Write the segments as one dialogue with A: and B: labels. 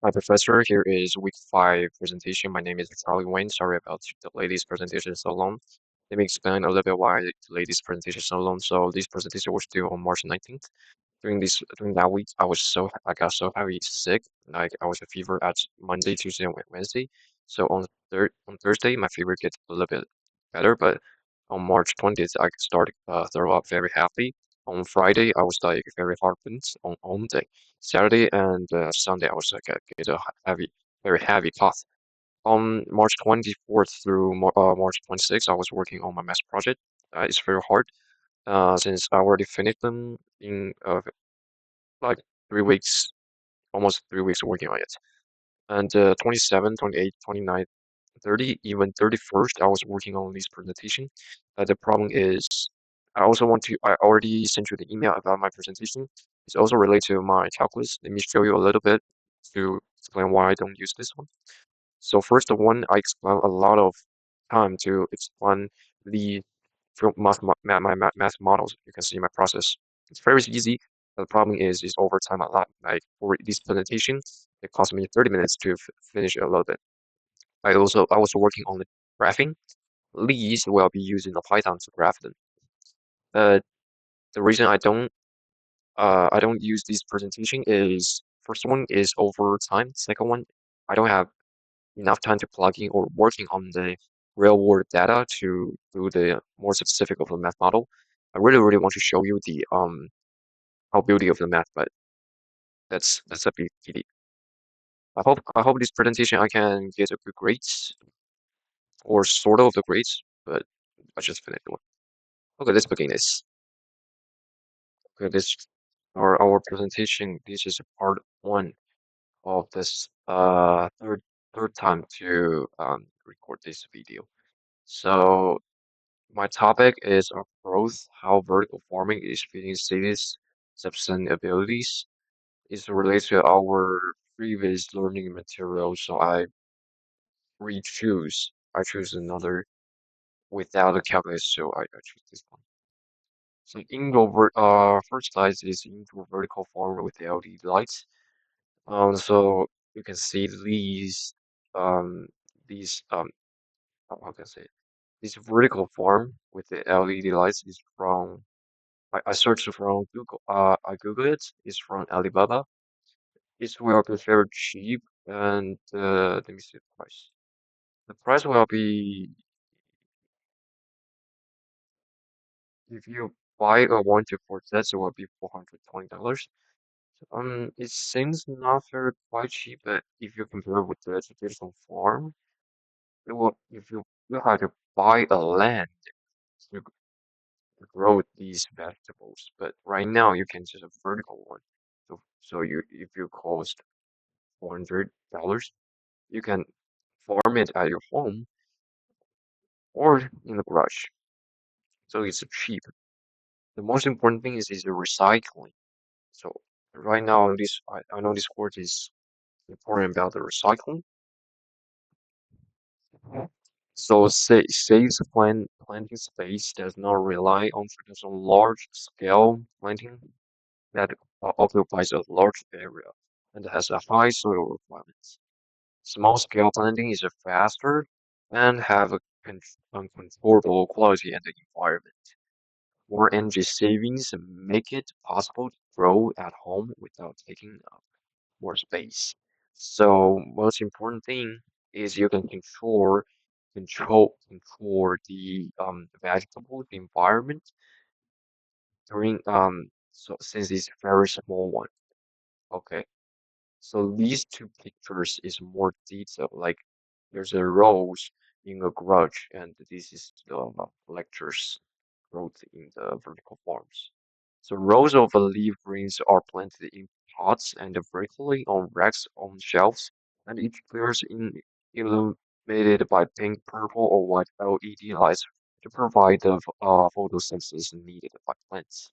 A: Hi, Professor. Here is week five presentation. My name is Charlie Wayne. Sorry about the ladies' presentation so long. Let me explain a little bit why the ladies' presentation so long. So this presentation was due on March 19th. During that week, I got so heavy sick. Like I was a fever at Monday, Tuesday, and Wednesday. So on Thursday, my fever gets a little bit better, but on March 20th, I started throw up very heavily. On Friday, I was like very heartburn on day. Saturday and Sunday, I was like get a heavy, very heavy cough. On March 24th through March 26th, I was working on my math project. It's very hard since I already finished them in like 3 weeks, almost 3 weeks working on it. And 27, 28, 29, 30, even 31st, I was working on this presentation. The problem is, I already sent you the email about my presentation. It's also related to my calculus. Let me show you a little bit to explain why I don't use this one. So first one, I explain a lot of time to explain the from math models. You can see my process. It's very easy. But the problem is over time a lot. Like for this presentation, it cost me 30 minutes to finish a little bit. I was working on the graphing. These will be using the Python to graph them. Uh, the reason I don't use this presentation is first one is over time. Second one, I don't have enough time to plug in or working on the real world data to do the more specific of the math model. I really want to show you the how beauty of the math, but that's a big pity. I hope this presentation I can get a good grades or sort of the grades, but I just finished one. Okay, let's begin this. Okay, this our presentation. This is part one of this third time to record this video. So my topic is of growth, how vertical farming is feeding cities sustainabilities. Is related to our previous learning material, so I choose another without a calculator, so I choose this one. So first slide is indoor vertical farm with LED lights. So you can see um these how can I say it? This vertical farm with the LED lights is from I searched from Google. I Googled it. It's from Alibaba. It will be very cheap, and let me see the price. The price will be if you buy a one to four sets, it will be $420. It seems not very quite cheap, but if you compare with the traditional farm, it will if you have to buy a land to grow these vegetables. But right now you can just a vertical one. So you if you cost $400, you can farm it at your home or in the garage. So it's cheap. The most important thing is the recycling. So right now, I know this course is important about the recycling. So saves planting space does not rely on traditional large scale planting that occupies a large area and has a high soil requirements. Small scale planting is a faster and have a controllable quality and the environment. More energy savings make it possible to grow at home without taking up more space. So most important thing is you can control the vegetable environment during so since it's very small one. Okay. So these two pictures is more detailed. Like there's a rose in a garage, and this is the lectures growth in the vertical farms. So rows of leaf greens are planted in pots and vertically on racks on shelves, and each clears in illuminated by pink, purple, or white LED lights to provide the photosynthesis needed by plants.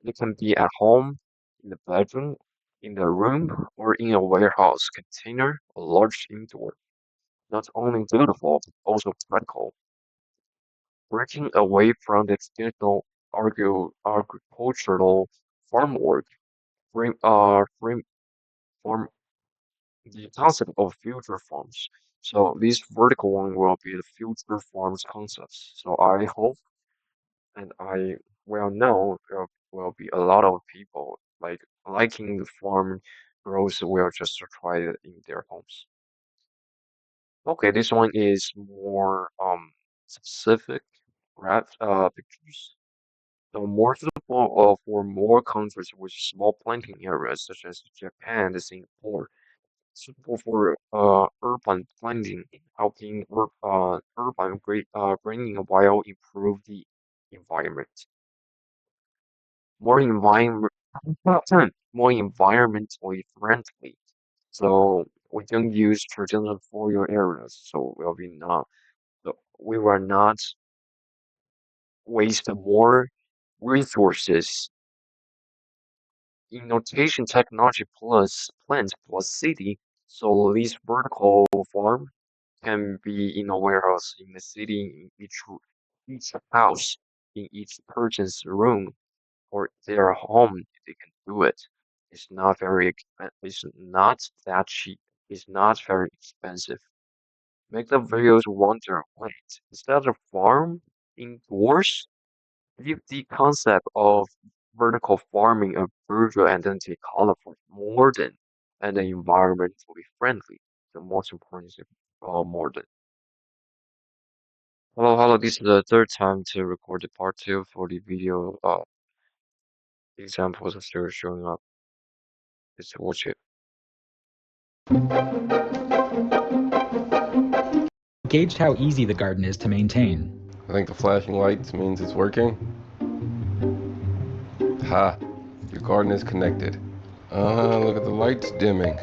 A: It can be at home, in the bedroom, in the room, or in a warehouse container, a large indoor. Not only beautiful, but also practical. Breaking away from the traditional agricultural farm work, frame, farm the concept of future farms. So this vertical one will be the future farms concepts. So I hope and I well know there will be a lot of people like liking the farm growth will just try it in their homes. Okay, this one is more specific pictures. So more suitable for more countries with small planting areas such as Japan and Singapore. Suitable for urban planting, helping urban greening while improve the environment. More environment more environmentally friendly. So we don't use traditional soil areas, so we will not waste more resources. Innotation technology plus plant plus city. So this vertical farm can be in a warehouse in the city, in each house, in each person's room or their home. They can do it. It's not very it's not that cheap. It's not very expensive. Make the videos wonder, wait, is that a farm indoors? Give the concept of vertical farming a visual identity colorful, modern, and environmentally friendly. The most important is modern. Hello, hello. This is the third time to record the part two for the video examples are still showing up. Let's watch it.
B: Gauged how easy the garden is to maintain.
C: I think the flashing lights means it's working. Ha! Your garden is connected. Look at the lights dimming.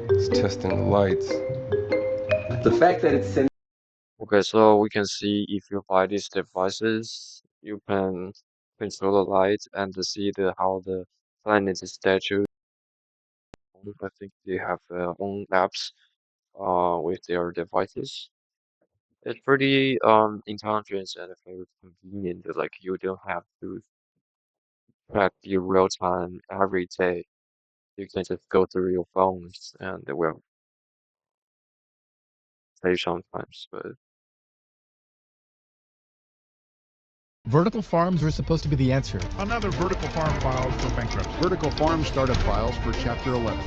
C: It's testing the lights.
D: The fact that it's sending
A: Okay, so we can see if you buy these devices, you can control the light and to see how the planet statue. I think they have their own apps with their devices. It's pretty intelligent and very convenient. Like you don't have to track your real time every day. You can just go through your phones and it will save sometimes. But
E: Vertical farms were supposed to be the answer.
F: Another vertical farm filed for bankruptcy.
G: Vertical farm startup files for Chapter 11.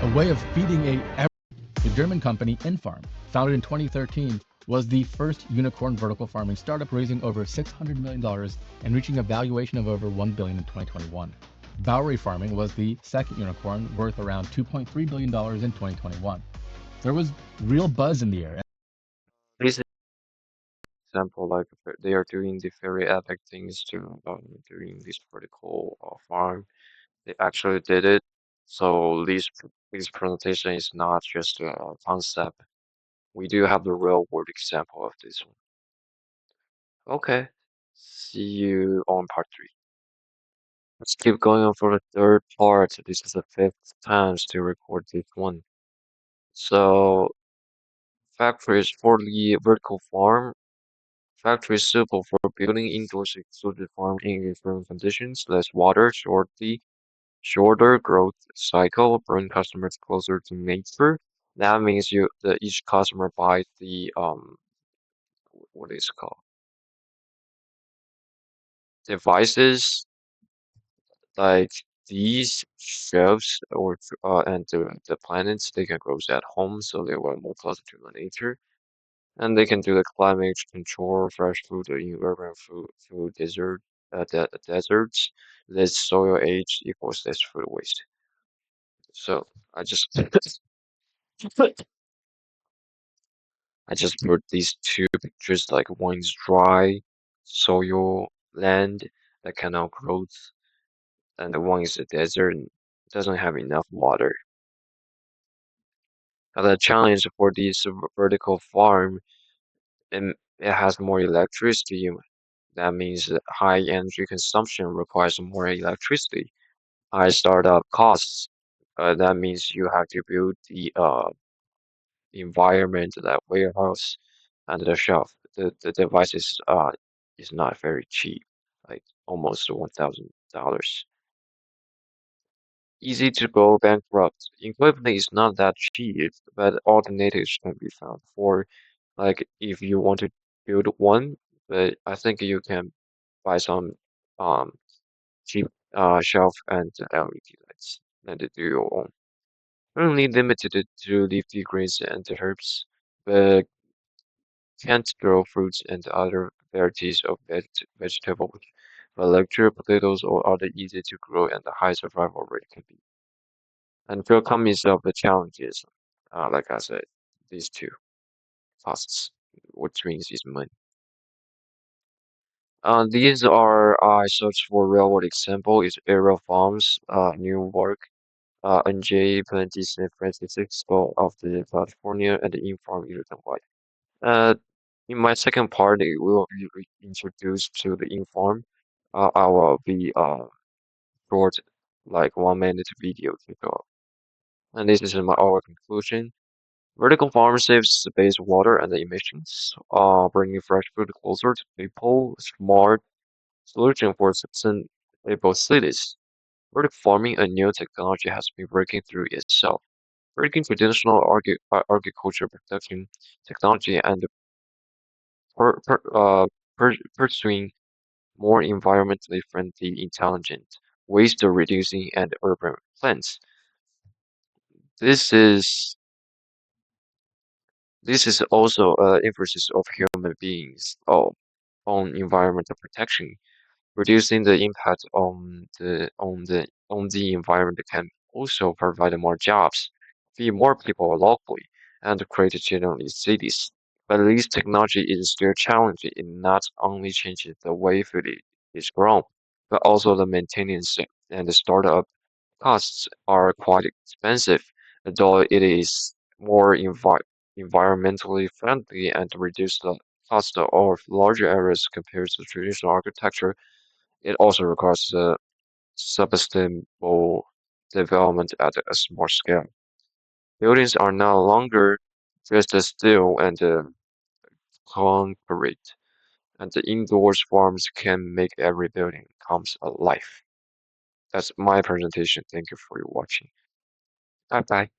E: A way of feeding the German company Infarm, founded in 2013, was the first unicorn vertical farming startup, raising over $600 million and reaching a valuation of over $1 billion in 2021. Bowery Farming was the second unicorn, worth around $2.3 billion in 2021. There was real buzz in the air.
A: this example, like they are doing the very epic things to doing this vertical farm. They actually did it. So this presentation is not just a concept. We do have the real world example of this one. Okay. See you on part three. Let's keep going on for the third part. This is the fifth time to record this one. So factories for the vertical farm. Factory is suitable for building indoors exclusive farm in extreme conditions, less water, shorter growth cycle, bring customers closer to nature. That means each customer buys the what is it called devices like these shelves or and the planets they can grow at home, so they were more closer to the nature. And they can do the climate control, fresh food in urban food deserts. Less soil age equals less food waste. So I just I just put these two pictures like one is dry soil land that cannot grow, and the one is a desert and doesn't have enough water. Now the challenge for this vertical farm, it has more electricity. That means that high energy consumption requires more electricity. High startup costs. That means you have to build the environment, that warehouse, and the shelf. The device is not very cheap, like almost $1,000. easy to go bankrupt. Equipment is not that cheap, but alternatives can be found for like if you want to build one, but I think you can buy some um cheap shelf and LED lights and do your own. Only limited to leafy greens and herbs, but can't grow fruits and other varieties of vegetables. But lecture potatoes or other easy to grow and the high survival rate can be. And comes of the challenges, like I said, these two costs, which means is money. These are I searched for real world example is aerial farms, New York, NJ, Plenty, San Francisco of the California, and the Inform Illinois. Uh, in my second part, we will be introduced to the Inform. I will be short, like 1 minute video to go. And this is my our conclusion. Vertical farm saves space, water, and emissions, bringing fresh food closer to people. Smart solution for sustainable cities. Vertical farming, a new technology, has been breaking through itself, breaking traditional agriculture production technology and per, per, uh, pursuing more environmentally friendly, intelligent ways to reducing and urban plants. This is this is also emphasis of human beings on environmental protection. Reducing the impact on the environment can also provide more jobs, feed more people locally, and create generally cities. But this technology is still challenging in not only changing the way food is grown, but also the maintenance and the startup costs are quite expensive, though it is more environmentally friendly and reduce the cost of larger areas compared to traditional architecture. It also requires sustainable development at a small scale. Buildings are no longer just a steel and concrete, and the indoors farms can make every building comes alive. That's my presentation. Thank you for your watching. Bye bye.